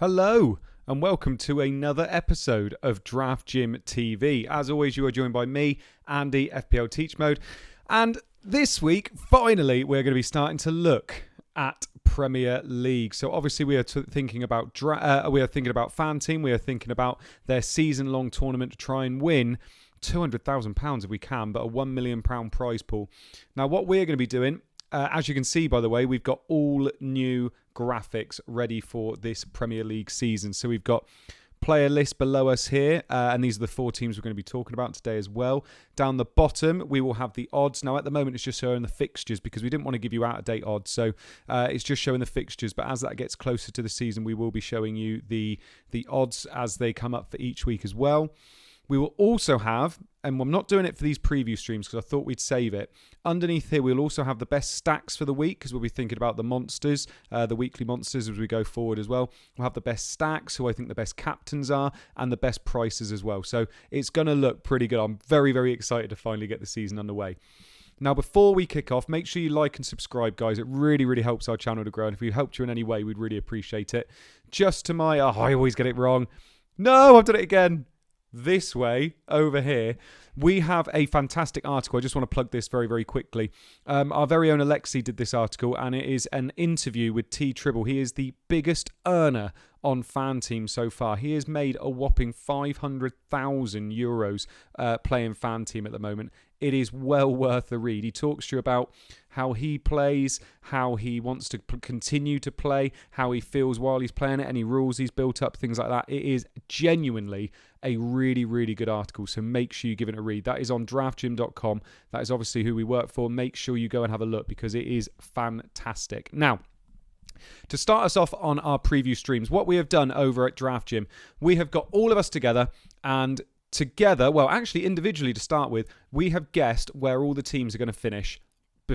Hello and welcome to another episode of Draft Gym TV. As always, you are joined by me, Andy, FPL Teach Mode. And this week, finally, we're going to be starting to look at Premier League. So obviously we are thinking about FanTeam. We are thinking about their season-long tournament to try and win £200,000 if we can, but a £1 million prize pool. Now, what we're going to be doing, as you can see, by the way, we've got all new graphics ready for this Premier League season. So we've got player list below us here, and these are the four teams we're going to be talking about today as well. Down the bottom, we will have the odds. Now, at the moment, it's just showing the fixtures because we didn't want to give you out-of-date odds. So it's just showing the fixtures. But as that gets closer to the season, we will be showing you the odds as they come up for each week as well. We will also have, and I'm not doing it for these preview streams because I thought we'd save it. Underneath here, we'll also have the best stacks for the week because we'll be thinking about the monsters, the weekly monsters as we go forward as well. We'll have the best stacks, who I think the best captains are, and the best prices as well. So it's going to look pretty good. I'm very, very excited to finally get the season underway. Now, before we kick off, make sure you like and subscribe, guys. It really, really helps our channel to grow. And if we helped you in any way, we'd really appreciate it. Just to my, I always get it wrong. No, I've done it again. This way, over here, we have a fantastic article. I just want to plug this very, very quickly. Our very own Alexi did this article, and it is an interview with T Tribble. He is the biggest earner on FanTeam so far. He has made a whopping €500,000 playing FanTeam at the moment. It is well worth the read. He talks to you about how he plays, how he wants to continue to play, how he feels while he's playing it, any rules he's built up, things like that. It is genuinely a really, really good article, so make sure you give it a read. That is on draftgym.com. That is obviously who we work for. Make sure you go and have a look because it is fantastic. Now, to start us off on our preview streams, what we have done over at Draft Gym, we have got all of us together and together, well, actually individually to start with, we have guessed where all the teams are going to finish by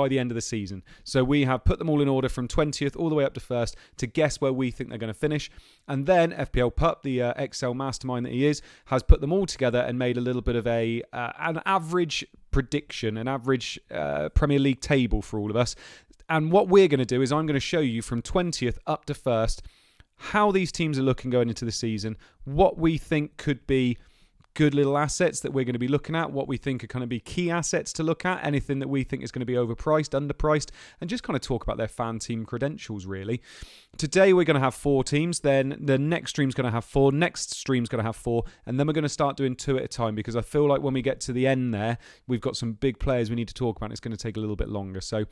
the end of the season. So we have put them all in order from 20th all the way up to 1st to guess where we think they're going to finish. And then FPL Pup, the Excel mastermind that he is, has put them all together and made a little bit of an average prediction, an average Premier League table for all of us. And what we're going to do is I'm going to show you from 20th up to 1st how these teams are looking going into the season, what we think could be good little assets that we're going to be looking at, what we think are going to be key assets to look at, anything that we think is going to be overpriced, underpriced, and just kind of talk about their fan team credentials, really. Today, we're going to have 4 teams. Then the next stream's going to have 4. Next stream's going to have 4. And then we're going to start doing 2 at a time because I feel like when we get to the end there, we've got some big players we need to talk about. And it's going to take a little bit longer. So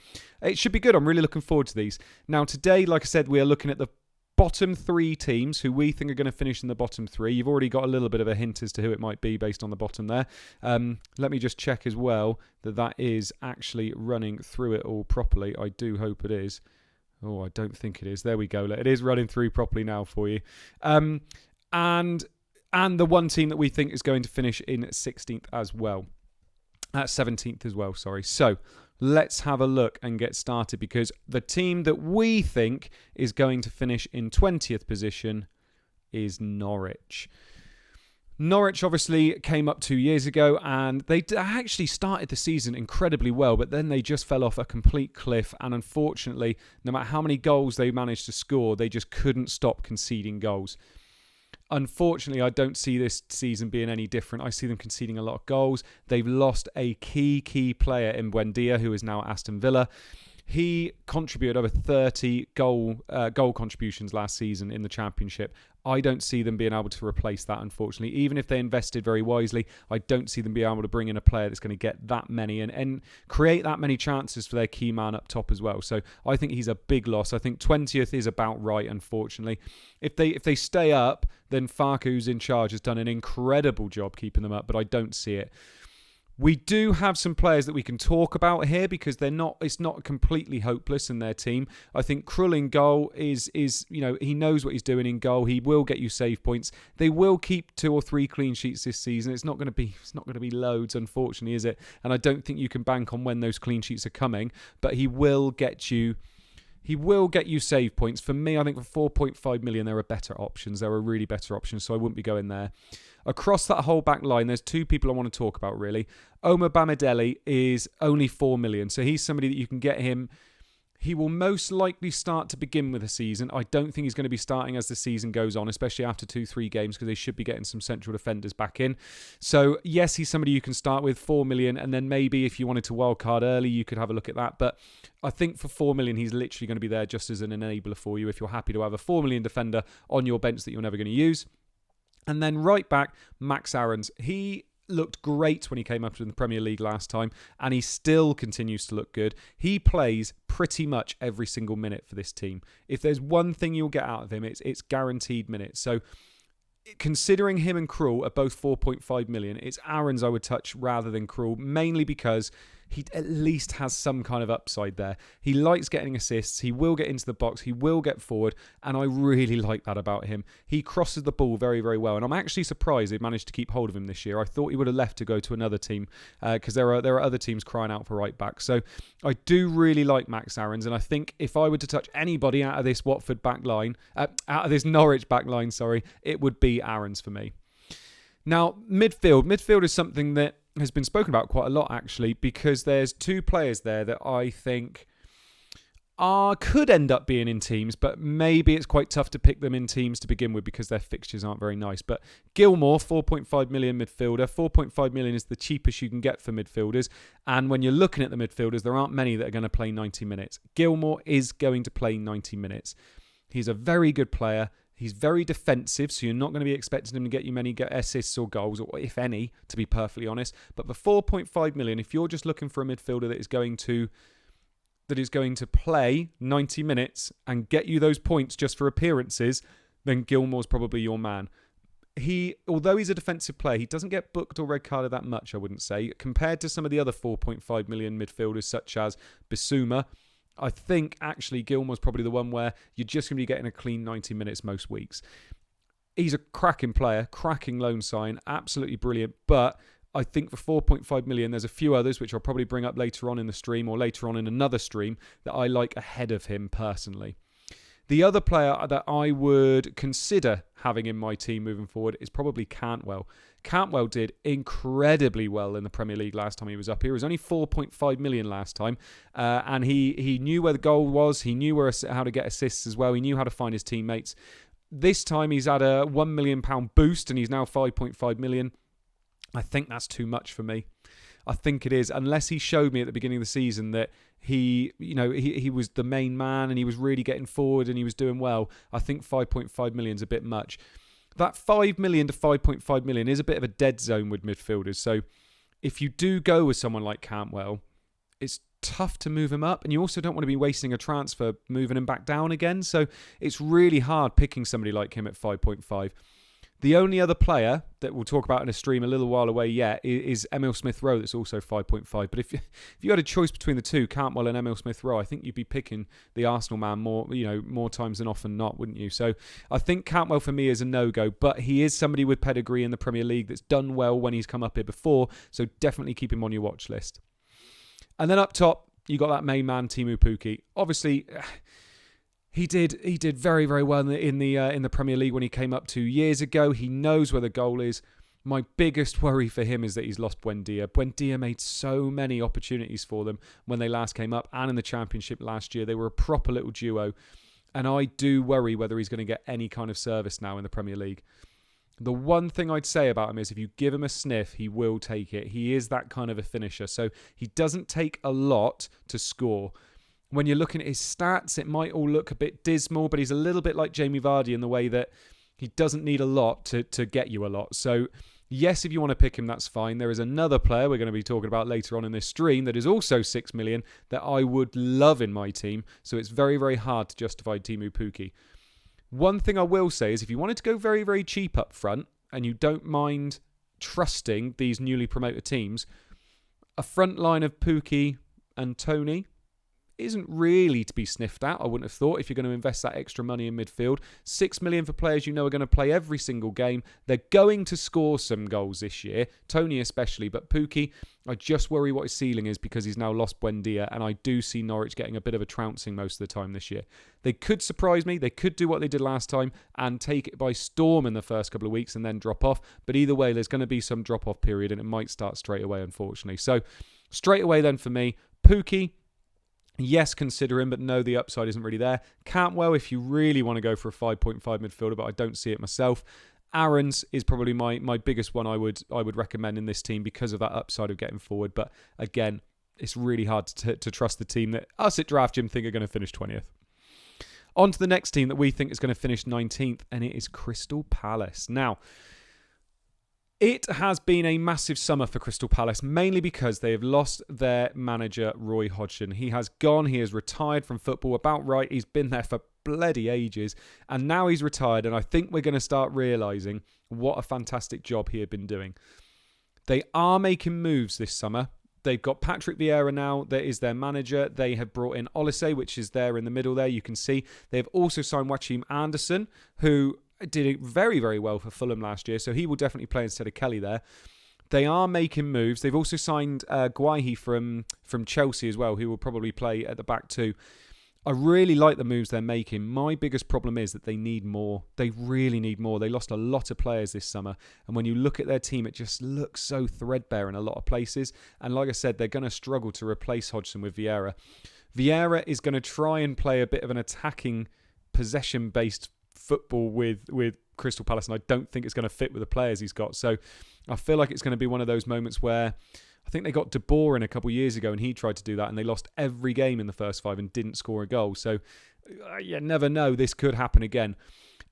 it should be good. I'm really looking forward to these. Now, today, like I said, we are looking at the bottom 3 teams who we think are going to finish in the bottom 3. You've already got a little bit of a hint as to who it might be based on the bottom there. Let me just check as well that is actually running through it all properly. I do hope it is. Oh, I don't think it is. There we go. It is running through properly now for you. And the one team that we think is going to finish in 16th as well. 17th as well, sorry. So let's have a look and get started because the team that we think is going to finish in 20th position is Norwich. Norwich obviously came up 2 years ago and they actually started the season incredibly well, but then they just fell off a complete cliff. And unfortunately, no matter how many goals they managed to score, they just couldn't stop conceding goals. Unfortunately, I don't see this season being any different. I see them conceding a lot of goals. They've lost a key player in Buendia, who is now at Aston Villa. He contributed over 30 goal contributions last season in the Championship. I don't see them being able to replace that, unfortunately. Even if they invested very wisely, I don't see them being able to bring in a player that's going to get that many and create that many chances for their key man up top as well. So I think he's a big loss. I think 20th is about right, unfortunately. If they stay up, then Farke, who's in charge, has done an incredible job keeping them up, but I don't see it. We do have some players that we can talk about here because it's not completely hopeless in their team. I think Krull in goal is he knows what he's doing in goal. He will get you save points. They will keep 2 or 3 clean sheets this season. It's not going to be loads, unfortunately, is it? And I don't think you can bank on when those clean sheets are coming, but he will get you save points. For me, I think for 4.5 million, there are better options. There are really better options, so I wouldn't be going there. Across that whole back line, there's 2 people I want to talk about, really. Omar Bamidele is only 4 million, so he's somebody that you can get him. He will most likely start to begin with the season. I don't think he's going to be starting as the season goes on, especially after 2-3 games, because they should be getting some central defenders back in. So, yes, he's somebody you can start with, 4 million, and then maybe if you wanted to wildcard early, you could have a look at that. But I think for 4 million, he's literally going to be there just as an enabler for you if you're happy to have a 4 million defender on your bench that you're never going to use. And then right back, Max Aarons. He looked great when he came up in the Premier League last time, and he still continues to look good. He plays pretty much every single minute for this team. If there's one thing you'll get out of him, it's guaranteed minutes. So considering him and Krul are both 4.5 million, it's Aarons I would touch rather than Krul, mainly because he at least has some kind of upside there. He likes getting assists. He will get into the box. He will get forward. And I really like that about him. He crosses the ball very, very well. And I'm actually surprised they managed to keep hold of him this year. I thought he would have left to go to another team because there are other teams crying out for right back. So I do really like Max Aarons. And I think if I were to touch anybody out of this Watford back line, out of this Norwich back line, it would be Aarons for me. Now, midfield is something that has been spoken about quite a lot, actually, because there's two players there that I think could end up being in teams, but maybe it's quite tough to pick them in teams to begin with because their fixtures aren't very nice. But Gilmour, 4.5 million midfielder. 4.5 million is the cheapest you can get for midfielders. And when you're looking at the midfielders, there aren't many that are going to play 90 minutes. Gilmour is going to play 90 minutes. He's a very good player. He's very defensive, so you're not going to be expecting him to get you many assists or goals, or if any, to be perfectly honest. But for 4.5 million, if you're just looking for a midfielder that is going to play 90 minutes and get you those points just for appearances, then Gilmour's probably your man. Although he's a defensive player, he doesn't get booked or red carded that much, I wouldn't say, compared to some of the other 4.5 million midfielders, such as Bissouma. I think actually Gilmour's probably the one where you're just going to be getting a clean 90 minutes most weeks. He's a cracking player, cracking loan sign, absolutely brilliant. But I think for 4.5 million, there's a few others which I'll probably bring up later on in the stream or later on in another stream that I like ahead of him personally. The other player that I would consider having in my team moving forward is probably Cantwell. Cantwell did incredibly well in the Premier League last time he was up here. It was only 4.5 million last time. And he knew where the goal was. He knew how to get assists as well. He knew how to find his teammates. This time he's had a £1 million boost and he's now 5.5 million. I think that's too much for me. I think it is, unless he showed me at the beginning of the season that he was the main man and he was really getting forward and he was doing well. I think 5.5 million is a bit much. That 5 million to 5.5 million is a bit of a dead zone with midfielders. So if you do go with someone like Cantwell, it's tough to move him up, and you also don't want to be wasting a transfer moving him back down again. So it's really hard picking somebody like him at 5.5. The only other player that we'll talk about in a stream a little while away yet is Emil Smith-Rowe, that's also 5.5. But if you had a choice between the two, Cantwell and Emil Smith-Rowe, I think you'd be picking the Arsenal man more times than often not, wouldn't you? So I think Cantwell for me is a no-go, but he is somebody with pedigree in the Premier League that's done well when he's come up here before, so definitely keep him on your watch list. And then up top, you got that main man, Teemu Pukki. Obviously, He did very, very well in the Premier League when he came up 2 years ago. He knows where the goal is. My biggest worry for him is that he's lost Buendia. Buendia made so many opportunities for them when they last came up and in the Championship last year. They were a proper little duo. And I do worry whether he's going to get any kind of service now in the Premier League. The one thing I'd say about him is if you give him a sniff, he will take it. He is that kind of a finisher. So he doesn't take a lot to score. When you're looking at his stats, it might all look a bit dismal, but he's a little bit like Jamie Vardy in the way that he doesn't need a lot to get you a lot. So, yes, if you want to pick him, that's fine. There is another player we're going to be talking about later on in this stream that is also 6 million that I would love in my team. So it's very, very hard to justify Teemu Pukki. One thing I will say is if you wanted to go very, very cheap up front and you don't mind trusting these newly promoted teams, a front line of Pukki and Tony isn't really to be sniffed at, I wouldn't have thought, if you're going to invest that extra money in midfield. 6 million for players you know are going to play every single game. They're going to score some goals this year, Tony especially, but Pukki, I just worry what his ceiling is because he's now lost Buendia, and I do see Norwich getting a bit of a trouncing most of the time this year. They could surprise me, they could do what they did last time and take it by storm in the first couple of weeks and then drop off, but either way, there's going to be some drop-off period and it might start straight away, unfortunately. So, straight away then for me, Pukki, Yes, consider him, but no, the upside isn't really there. Cantwell, if you really want to go for a 5.5 midfielder, but I don't see it myself. Aarons is probably my biggest one I would recommend in this team because of that upside of getting forward. But again, it's really hard to trust the team that us at Draft Gym think are going to finish 20th. On to the next team that we think is going to finish 19th, and it is Crystal Palace. Now, it has been a massive summer for Crystal Palace, mainly because they have lost their manager, Roy Hodgson. He has gone. He has retired from football. About right, he's been there for bloody ages. And now he's retired, and I think we're going to start realising what a fantastic job he had been doing. They are making moves this summer. They've got Patrick Vieira now, that is their manager. They have brought in Olise, which is there in the middle there, you can see. They've also signed Joachim Andersen, who did very, very well for Fulham last year, so he will definitely play instead of Kelly there. They are making moves. They've also signed Guahi from Chelsea as well, who will probably play at the back too. I really like the moves they're making. My biggest problem is that they need more. They really need more. They lost a lot of players this summer, and when you look at their team, it just looks so threadbare in a lot of places. And like I said, they're going to struggle to replace Hodgson with Vieira. Vieira is going to try and play a bit of an attacking, possession-based football with Crystal Palace, and I don't think it's going to fit with the players he's got. So I feel like it's going to be one of those moments where I think they got De Boer in a couple of years ago and he tried to do that and they lost every game in the first 5 and didn't score a goal. So you never know, this could happen again.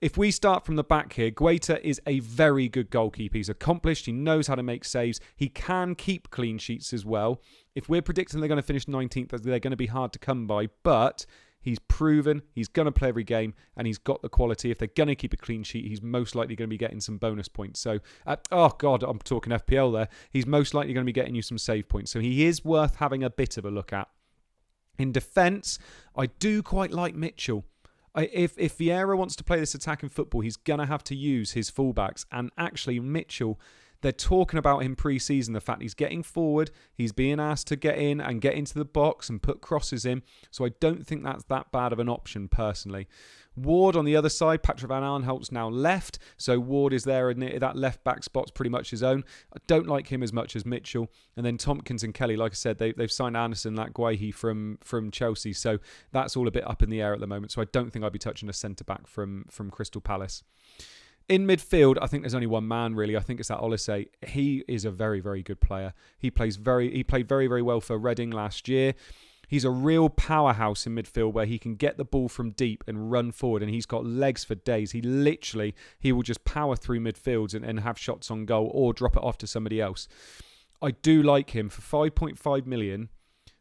If we start from the back here, Guaita is a very good goalkeeper. He's accomplished. He knows how to make saves. He can keep clean sheets as well. If we're predicting they're going to finish 19th, they're going to be hard to come by, but he's proven he's going to play every game and he's got the quality. If they're going to keep a clean sheet, he's most likely going to be getting some bonus points. So, oh God, I'm talking FPL there. He's most likely going to be getting you some save points. So he is worth having a bit of a look at. In defence, I do quite like Mitchell. If Vieira wants to play this attacking football, he's going to have to use his fullbacks. And actually, Mitchell, they're talking about him pre-season, the fact he's getting forward, he's being asked to get in and get into the box and put crosses in. So I don't think that's that bad of an option, personally. Ward on the other side, Patrick Van Aanholt's now left, so Ward is there, and that left-back spot's pretty much his own. I don't like him as much as Mitchell. And then Tompkins and Kelly, like I said, they've signed Anderson, that Guahi from Chelsea, so that's all a bit up in the air at the moment. So I don't think I'd be touching a centre-back from Crystal Palace. In midfield, I think there's only one man, really. I think it's that Olise. He is a very, very good player. He played very, very well for Reading last year. He's a real powerhouse in midfield where he can get the ball from deep and run forward, and he's got legs for days. He will just power through midfields and have shots on goal or drop it off to somebody else. I do like him for 5.5 million.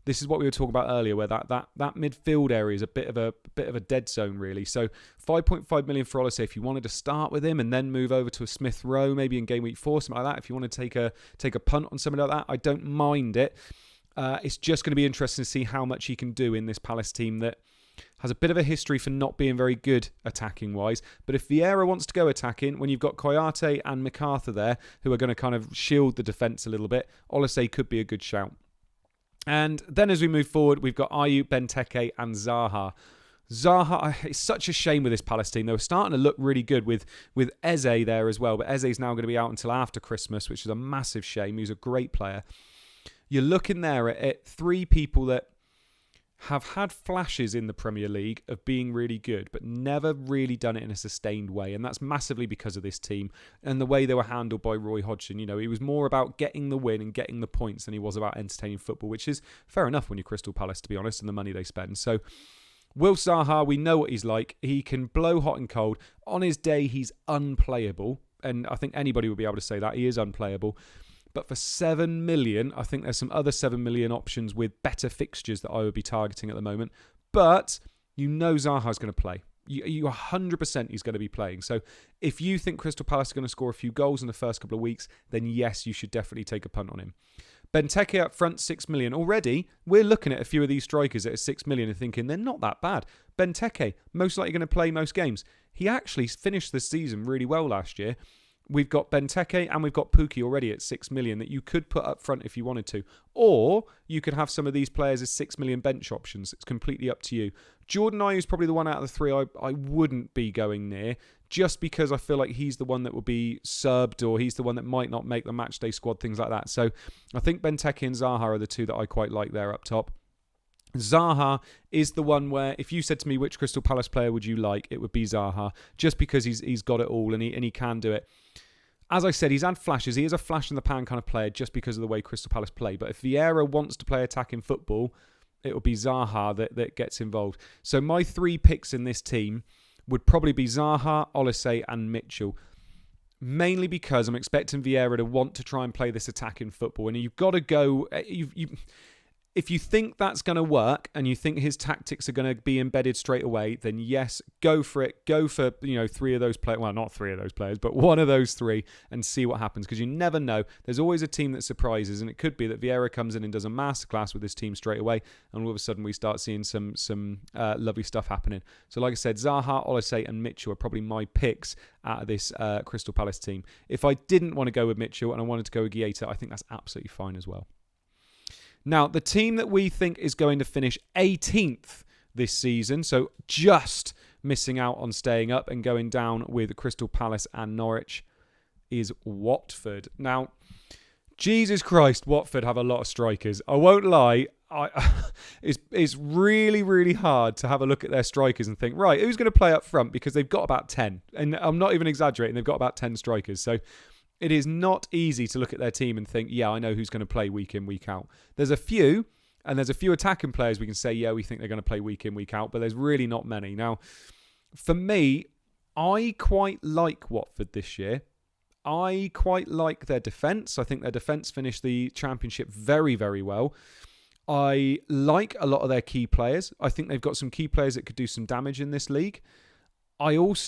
This is what we were talking about earlier, where that midfield area is a bit of a dead zone, really. So 5.5 million for Olise if you wanted to start with him and then move over to a Smith Rowe, maybe in game week 4, something like that. If you want to take a punt on somebody like that, I don't mind it. It's just going to be interesting to see how much he can do in this Palace team that has a bit of a history for not being very good attacking-wise. But if Vieira wants to go attacking, when you've got Koyate and MacArthur there, who are going to kind of shield the defence a little bit, Olise could be a good shout. And then as we move forward, we've got Ayew, Benteke and Zaha. Zaha, it's such a shame with this Palace team. They were starting to look really good with Eze there as well, but Eze's now going to be out until after Christmas, which is a massive shame. He's a great player. You're looking there at 3 people that have had flashes in the Premier League of being really good, but never really done it in a sustained way. And that's massively because of this team and the way they were handled by Roy Hodgson. You know, he was more about getting the win and getting the points than he was about entertaining football, which is fair enough when you're Crystal Palace, to be honest, and the money they spend. So Will Zaha, we know what he's like. He can blow hot and cold. On his day, he's unplayable. And I think anybody would be able to say that. He is unplayable. But for 7 million, I think there's some other 7 million options with better fixtures that I would be targeting at the moment. But you know Zaha's going to play. You 100% he's going to be playing. So if you think Crystal Palace are going to score a few goals in the first couple of weeks, then yes, you should definitely take a punt on him. Benteke up front, 6 million. Already, we're looking at a few of these strikers at 6 million and thinking they're not that bad. Benteke, most likely going to play most games. He actually finished the season really well last year. We've got Benteke and we've got Pukki already at 6 million that you could put up front if you wanted to. Or you could have some of these players as 6 million bench options. It's completely up to you. Jordan Ayew is probably the one out of the 3 I wouldn't be going near, just because I feel like he's the one that will be subbed, or he's the one that might not make the matchday squad, things like that. So I think Benteke and Zaha are the 2 that I quite like there up top. Zaha is the one where if you said to me which Crystal Palace player would you like, it would be Zaha, just because he's got it all and he can do it. As I said, he's had flashes. He is a flash in the pan kind of player just because of the way Crystal Palace play. But if Vieira wants to play attacking football, it will be Zaha that gets involved. So my 3 picks in this team would probably be Zaha, Olise and Mitchell. Mainly because I'm expecting Vieira to want to try and play this attacking football. And you've got to go... If you think that's going to work and you think his tactics are going to be embedded straight away, then yes, go for it. Go for, 3 of those players. Well, not 3 of those players, but one of those 3 and see what happens. Because you never know. There's always a team that surprises, and it could be that Vieira comes in and does a masterclass with his team straight away, and all of a sudden we start seeing some lovely stuff happening. So like I said, Zaha, Olise and Mitchell are probably my picks out of this Crystal Palace team. If I didn't want to go with Mitchell and I wanted to go with Guaita, I think that's absolutely fine as well. Now, the team that we think is going to finish 18th this season, so just missing out on staying up and going down with Crystal Palace and Norwich, is Watford. Now, Jesus Christ, Watford have a lot of strikers. I won't lie, it's really, really hard to have a look at their strikers and think, right, who's going to play up front? Because they've got about 10. And I'm not even exaggerating, they've got about 10 strikers. So it is not easy to look at their team and think, yeah, I know who's going to play week in, week out. There's a few, and there's a few attacking players we can say, yeah, we think they're going to play week in, week out, but there's really not many. Now, for me, I quite like Watford this year. I quite like their defence. I think their defence finished the Championship very, very well. I like a lot of their key players. I think they've got some key players that could do some damage in this league. I think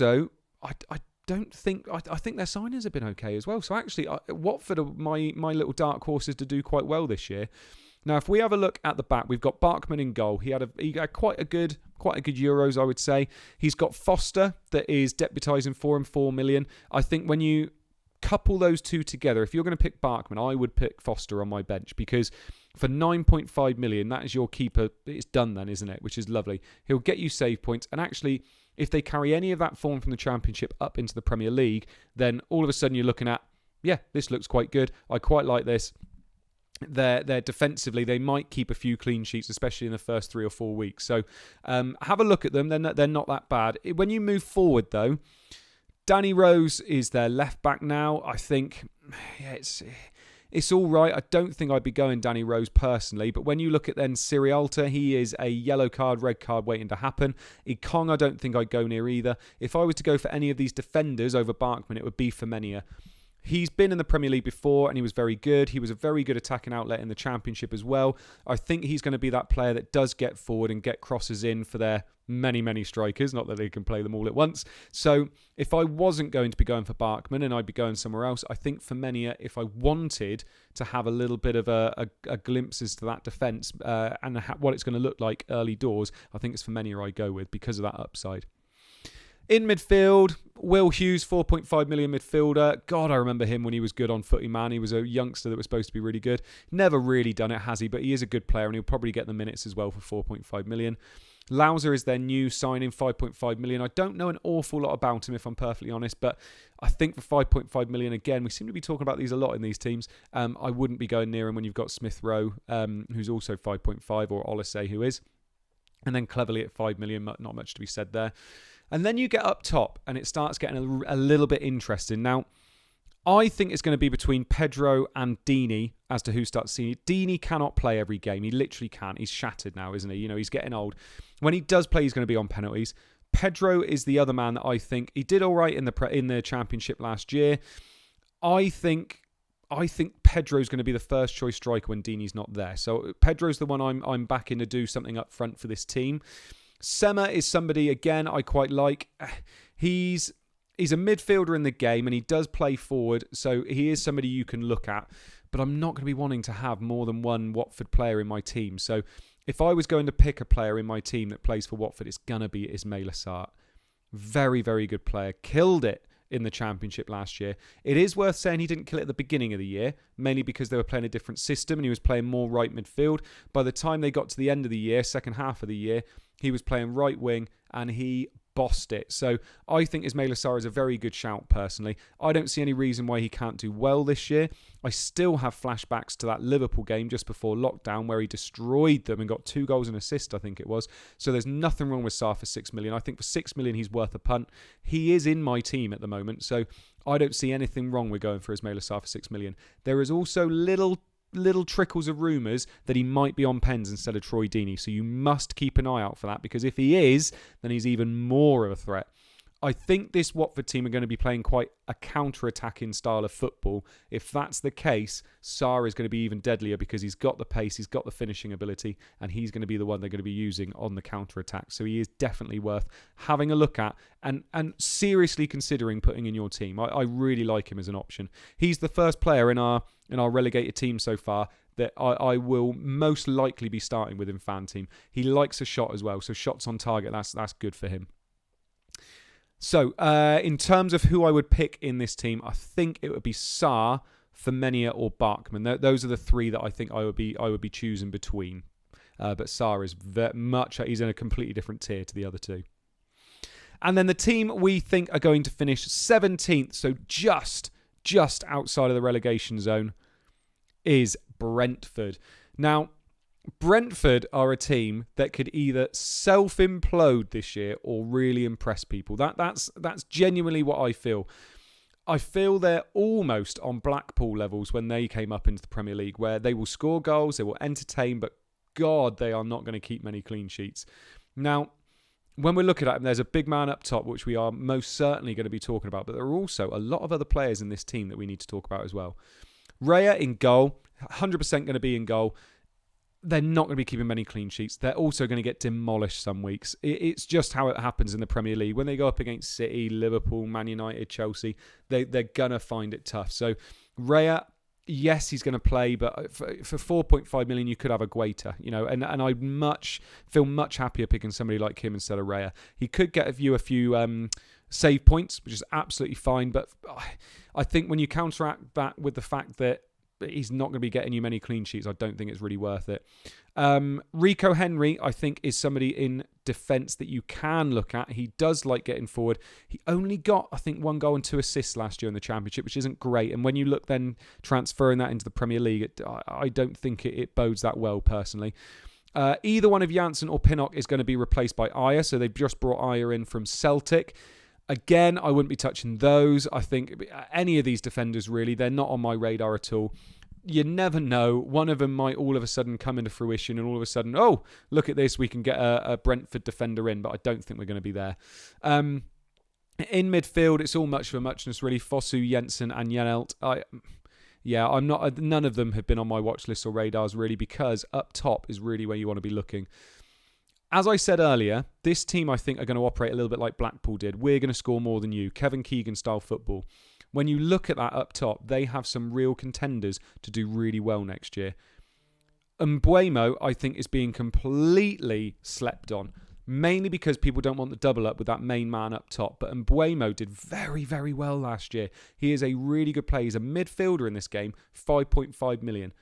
their signings have been okay as well. So actually, Watford are my little dark horses to do quite well this year. Now, if we have a look at the back, we've got Barkman in goal. He had quite a good Euros, I would say. He's got Foster that is deputising for him, 4 million. I think when you couple those two together, if you're going to pick Barkman, I would pick Foster on my bench, because for 9.5 million, that is your keeper. It's done then, isn't it? Which is lovely. He'll get you save points, and actually, if they carry any of that form from the Championship up into the Premier League, then all of a sudden you're looking at, yeah, this looks quite good. I quite like this. They're defensively, they might keep a few clean sheets, especially in the first 3 or 4 weeks. So have a look at them. They're not that bad. When you move forward, though, Danny Rose is their left back now. I think, yeah, it's all right. I don't think I'd be going Danny Rose personally, but when you look at then Sirialta, he is a yellow card, red card waiting to happen. Ikong, I don't think I'd go near either. If I was to go for any of these defenders over Barkman, it would be Femenia. He's been in the Premier League before and he was very good. He was a very good attacking outlet in the Championship as well. I think he's going to be that player that does get forward and get crosses in for their many, many strikers. Not that they can play them all at once. So if I wasn't going to be going for Barkman and I'd be going somewhere else, I think Femenia, if I wanted to have a little bit of a glimpse as to that defence and what it's going to look like early doors, I think it's Femenia I go with because of that upside. In midfield, Will Hughes, 4.5 million midfielder. God, I remember him when he was good on Footy Man. He was a youngster that was supposed to be really good. Never really done it, has he? But he is a good player and he'll probably get the minutes as well for 4.5 million. Louser is their new signing, 5.5 million. I don't know an awful lot about him, if I'm perfectly honest, but I think for 5.5 million, again, we seem to be talking about these a lot in these teams. I wouldn't be going near him when you've got Smith Rowe, who's also 5.5, or Olise, who is. And then Cleverly at 5 million, not much to be said there. And then you get up top and it starts getting a little bit interesting. Now, I think it's going to be between Pedro and Deeney as to who starts seeing it. Deeney cannot play every game. He literally can't. He's shattered now, isn't he? You know, he's getting old. When he does play, he's going to be on penalties. Pedro is the other man that I think he did all right in the Championship last year. I think Pedro's going to be the first choice striker when Deeney's not there. So Pedro's the one I'm backing to do something up front for this team. Sema is somebody, again, I quite like. He's a midfielder in the game and he does play forward, so he is somebody you can look at. But I'm not going to be wanting to have more than one Watford player in my team. So if I was going to pick a player in my team that plays for Watford, it's going to be Ismail Assar. Very, very good player. Killed it in the Championship last year. It is worth saying he didn't kill it at the beginning of the year, mainly because they were playing a different system and he was playing more right midfield. By the time they got to the end of the year, second half of the year, he was playing right wing and he bossed it. So I think Ismaila Sarr is a very good shout personally. I don't see any reason why he can't do well this year. I still have flashbacks to that Liverpool game just before lockdown where he destroyed them and got 2 goals and assist, I think it was. So there's nothing wrong with Sarr for 6 million. I think for 6 million he's worth a punt. He is in my team at the moment, so I don't see anything wrong with going for Ismaila Sarr for 6 million. There is also little trickles of rumours that he might be on pens instead of Troy Deeney. So you must keep an eye out for that, because if he is, then he's even more of a threat. I think this Watford team are going to be playing quite a counter-attacking style of football. If that's the case, Sarr is going to be even deadlier because he's got the pace, he's got the finishing ability, and he's going to be the one they're going to be using on the counter-attack. So he is definitely worth having a look at and seriously considering putting in your team. I really like him as an option. He's the first player in our relegated team so far that I will most likely be starting with in FanTeam. He likes a shot as well, so shots on target, that's good for him. So, in terms of who I would pick in this team, I think it would be Sarr, Firmino, or Barkman. Those are the 3 that I think I would be choosing between. But Sarr is he's in a completely different tier to the other 2. And then the team we think are going to finish 17th, so just outside of the relegation zone, is Brentford. Now, Brentford are a team that could either self-implode this year or really impress people. That's genuinely what I feel. I feel they're almost on Blackpool levels when they came up into the Premier League, where they will score goals, they will entertain, but God, they are not going to keep many clean sheets. Now, when we're looking at them, there's a big man up top, which we are most certainly going to be talking about, but there are also a lot of other players in this team that we need to talk about as well. Raya in goal, 100% going to be in goal. They're not going to be keeping many clean sheets. They're also going to get demolished some weeks. It's just how it happens in the Premier League. When they go up against City, Liverpool, Man United, Chelsea, they're going to find it tough. So Raya, yes, he's going to play, but for 4.5 million, you could have a Guaita, and I feel much happier picking somebody like him instead of Raya. He could get you a few save points, which is absolutely fine, but I think when you counteract that with the fact that he's not going to be getting you many clean sheets, I don't think it's really worth it. Rico Henry, I think, is somebody in defence that you can look at. He does like getting forward. He only got, I think, 1 goal and 2 assists last year in the Championship, which isn't great. And when you look then transferring that into the Premier League, I don't think it bodes that well, personally. Either one of Janssen or Pinnock is going to be replaced by Aya, so they've just brought Aya in from Celtic. Again, I wouldn't be touching those. I think any of these defenders, really, they're not on my radar at all. You never know. One of them might all of a sudden come into fruition and all of a sudden, oh, look at this, we can get a Brentford defender in, but I don't think we're going to be there. In midfield, it's all much for muchness, really. Fosu, Jensen and Janelt. I'm not. None of them have been on my watch list or radars, really, because up top is really where you want to be looking. As I said earlier, this team, I think, are going to operate a little bit like Blackpool did. We're going to score more than you. Kevin Keegan-style football. When you look at that up top, they have some real contenders to do really well next year. Mbeumo, I think, is being completely slept on, mainly because people don't want the double up with that main man up top. But Mbeumo did very, very well last year. He is a really good player. He's a midfielder in this game, 5.5 million.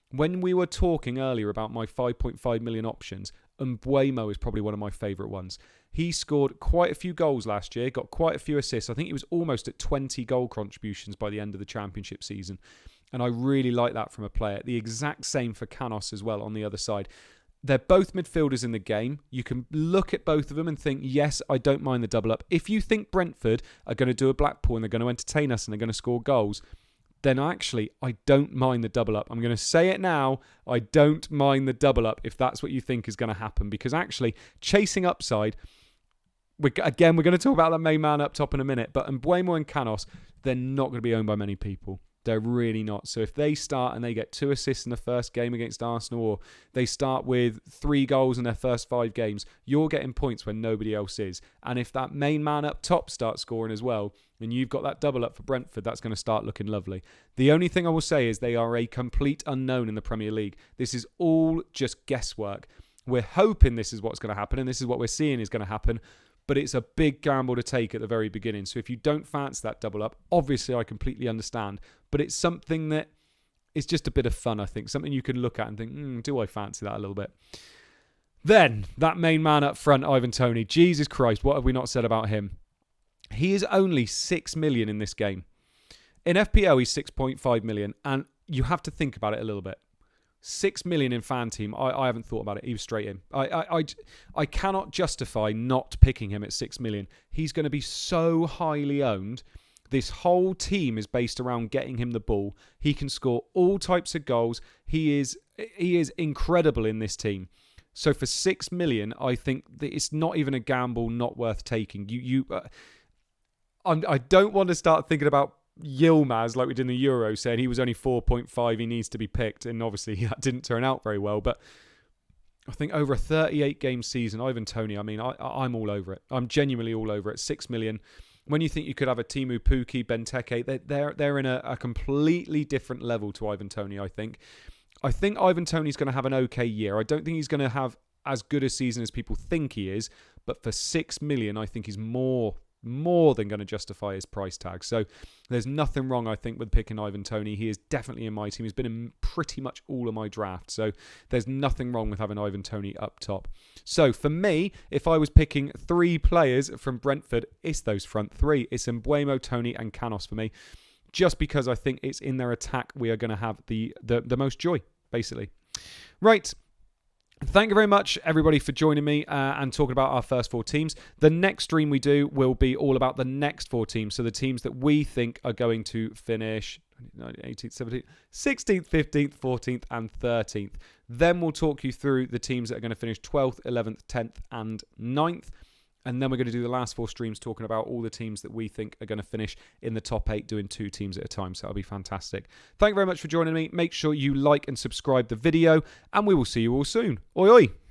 When we were talking earlier about my 5.5 million options, Mbeumo is probably one of my favourite ones. He scored quite a few goals last year, got quite a few assists. I think he was almost at 20 goal contributions by the end of the Championship season. And I really like that from a player. The exact same for Canos as well on the other side. They're both midfielders in the game. You can look at both of them and think, yes, I don't mind the double up. If you think Brentford are going to do a Blackpool and they're going to entertain us and they're going to score goals, then actually, I don't mind the double up. I'm going to say it now. I don't mind the double up if that's what you think is going to happen. Because actually, chasing upside, we're going to talk about that main man up top in a minute. But Mbeumo and Canos, they're not going to be owned by many people. They're really not. So if they start and they get 2 assists in the first game against Arsenal, or they start with 3 goals in their first 5 games, you're getting points when nobody else is. And if that main man up top starts scoring as well, and you've got that double up for Brentford, that's going to start looking lovely. The only thing I will say is they are a complete unknown in the Premier League. This is all just guesswork. We're hoping this is what's going to happen, and this is what we're seeing is going to happen. But it's a big gamble to take at the very beginning. So if you don't fancy that double up, obviously I completely understand. But it's something that is just a bit of fun, I think. Something you can look at and think, do I fancy that a little bit? Then, that main man up front, Ivan Toney. Jesus Christ, what have we not said about him? He is only 6 million in this game. In FPL, he's 6.5 million. And you have to think about it a little bit. 6 million in FanTeam. I haven't thought about it. He was straight in. I cannot justify not picking him at 6 million. He's going to be so highly owned. This whole team is based around getting him the ball. He can score all types of goals. He is incredible in this team. So for 6 million, I think that it's not even a gamble, not worth taking. I don't want to start thinking about Yilmaz like we did in the Euros, saying he was only 4.5, he needs to be picked, and obviously that didn't turn out very well. But I think over a 38-game season, Ivan Toney, I mean, I'm all over it. I'm genuinely all over it. 6 million. When you think you could have a Timu Pukki, Benteke, they're in a completely different level to Ivan Toney, I think. I think Ivan Toney's going to have an okay year. I don't think he's going to have as good a season as people think he is, but for 6 million, I think he's more than going to justify his price tag. So there's nothing wrong, I think, with picking Ivan Toney. He is definitely in my team. He's been in pretty much all of my drafts. So there's nothing wrong with having Ivan Toney up top. So for me, if I was picking 3 players from Brentford, it's those front 3. It's Mbeumo, Toney and Canos for me. Just because I think it's in their attack we are going to have the most joy, basically. Right. Thank you very much, everybody, for joining me and talking about our first 4 teams. The next stream we do will be all about the next 4 teams. So the teams that we think are going to finish 18th, 17th, 16th, 15th, 14th and 13th. Then we'll talk you through the teams that are going to finish 12th, 11th, 10th and 9th. And then we're going to do the last 4 streams talking about all the teams that we think are going to finish in the top 8, doing 2 teams at a time. So that'll be fantastic. Thank you very much for joining me. Make sure you like and subscribe the video, and we will see you all soon. Oi, oi.